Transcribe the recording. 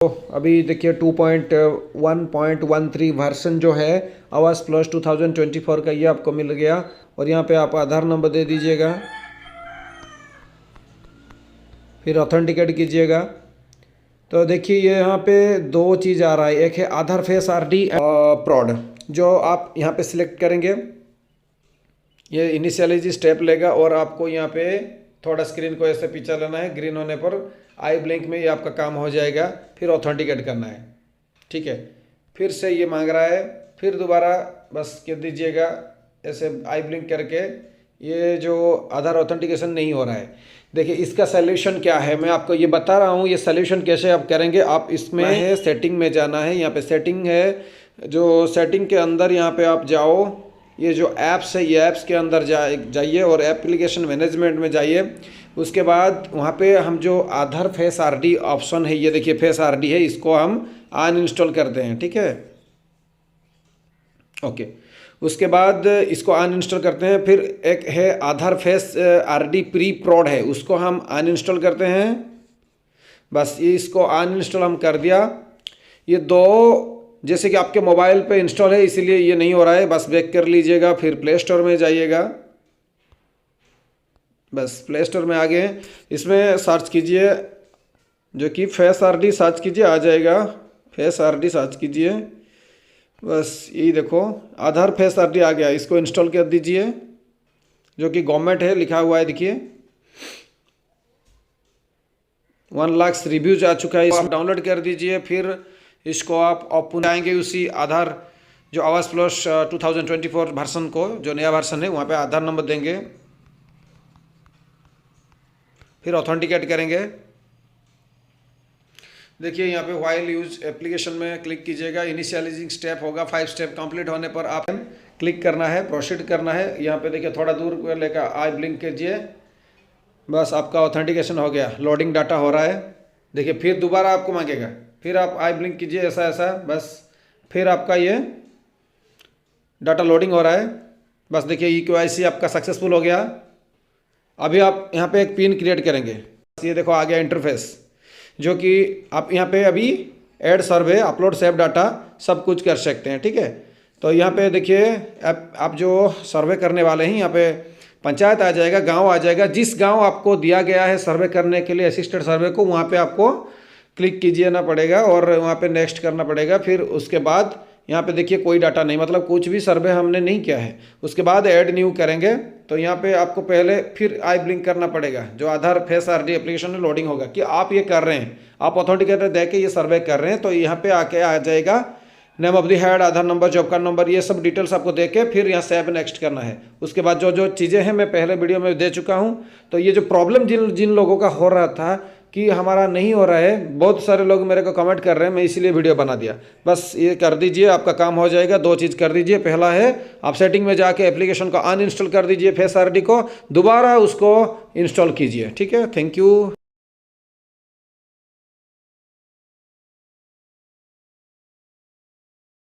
तो अभी देखिए 2.1.13 वर्सन जो है आवास प्लस 2024 का ये आपको मिल गया। और यहाँ पे आप आधार नंबर दे दीजिएगा, फिर ऑथेंटिकेट कीजिएगा। तो देखिए ये यहाँ पे दो चीज़ आ रहा है, एक है आधार फेस आरडी प्रॉड, जो आप यहाँ पे सिलेक्ट करेंगे ये इनिशियलाइज स्टेप लेगा और आपको यहाँ पे थोड़ा स्क्रीन को ऐसे पीछे लेना है। ग्रीन होने पर आई ब्लिंक में ये आपका काम हो जाएगा, फिर ऑथेंटिकेट करना है। ठीक है, फिर से ये मांग रहा है, फिर दोबारा बस कर दीजिएगा ऐसे आई ब्लिंक करके। ये जो आधार ऑथेंटिकेशन नहीं हो रहा है, देखिए इसका सलूशन क्या है मैं आपको ये बता रहा हूँ। ये सलूशन कैसे आप करेंगे, आप इसमें है सेटिंग में जाना है। यहाँ पे सेटिंग है, जो सेटिंग के अंदर यहाँ पे आप जाओ, ये जो ऐप्स है ये ऐप्स के अंदर जाइए और एप्लीकेशन मैनेजमेंट में जाइए। उसके बाद वहाँ पे हम जो आधार फेस आरडी ऑप्शन है, ये देखिए फेस आरडी है, इसको हम अनइंस्टॉल करते हैं। ठीक है, ओके। उसके बाद इसको अनइंस्टॉल करते हैं। फिर एक है आधार फेस आरडी प्री प्रॉड है, उसको हम अनइंस्टॉल करते हैं। बस इसको अनइंस्टॉल हम कर दिया। ये दो जैसे कि आपके मोबाइल पे इंस्टॉल है इसीलिए ये नहीं हो रहा है, बस बैक कर लीजिएगा, फिर प्ले स्टोर में जाइएगा। बस प्ले स्टोर में आ गए, इसमें सर्च कीजिए जो कि फेस आरडी सर्च कीजिए, आ जाएगा। फेस आरडी सर्च कीजिए, बस यही देखो आधार फेस आरडी आ गया, इसको इंस्टॉल कर दीजिए। जो कि गवर्नमेंट है लिखा हुआ है, देखिए 1 लाख रिव्यूज आ चुका है, इसको डाउनलोड कर दीजिए। फिर इसको आप ओपन आएंगे उसी आधार जो आवास प्लस 2024 वर्सन को, जो नया वर्सन है वहाँ पे आधार नंबर देंगे, फिर ऑथेंटिकेट करेंगे। देखिए यहाँ पे व्हाइल यूज एप्लीकेशन में क्लिक कीजिएगा, इनिशियलाइजिंग स्टेप होगा। 5 स्टेप कंप्लीट होने पर आप क्लिक करना है, प्रोसीड करना है। यहाँ पे देखिए थोड़ा दूर लेकर आई ब्लिंक कीजिए, बस आपका ऑथेंटिकेशन हो गया। लोडिंग डाटा हो रहा है, देखिए फिर दोबारा आपको मांगेगा, फिर आप आई ब्लिंक कीजिए ऐसा ऐसा, बस फिर आपका ये डाटा लोडिंग हो रहा है। बस देखिए EKYC आपका सक्सेसफुल हो गया। अभी आप यहाँ पे एक पिन क्रिएट करेंगे, ये देखो आ गया इंटरफेस, जो कि आप यहाँ पे अभी ऐड सर्वे, अपलोड सेव डाटा सब कुछ कर सकते हैं। ठीक है, तो यहाँ पे देखिए आप जो सर्वे करने वाले हैं, यहाँ पे पंचायत आ जाएगा, गांव आ जाएगा। जिस गांव आपको दिया गया है सर्वे करने के लिए असिस्टेड सर्वे को, वहाँ पे आपको क्लिक कीजिए ना पड़ेगा और वहाँ पे नेक्स्ट करना पड़ेगा। फिर उसके बाद यहाँ पे देखिए कोई डाटा नहीं, मतलब कुछ भी सर्वे हमने नहीं किया है। उसके बाद ऐड न्यू करेंगे, तो यहाँ पे आपको पहले फिर आई ब्लिंक करना पड़ेगा, जो आधार फेस आरडी एप्लीकेशन में लोडिंग होगा कि आप ये कर रहे हैं, आप ऑथेंटिकेटर दे के ये सर्वे कर रहे हैं। तो यहाँ पे आके आ जाएगा name of the head, Aadhaar number, job card number, ये सब डिटेल्स आपको दे के फिर यहाँ सेव नेक्स्ट करना है। उसके बाद जो जो चीज़ें हैं मैं पहले वीडियो में दे चुका हूँ। तो ये जो प्रॉब्लम जिन लोगों का हो रहा था कि हमारा नहीं हो रहा है, बहुत सारे लोग मेरे को कमेंट कर रहे हैं, मैं इसीलिए वीडियो बना दिया। बस ये कर दीजिए, आपका काम हो जाएगा। दो चीज़ कर दीजिए, पहला है आप सेटिंग में जाके एप्लीकेशन को अनइंस्टॉल कर दीजिए फेस आरडी को, दोबारा उसको इंस्टॉल कीजिए। ठीक है, थैंक यू।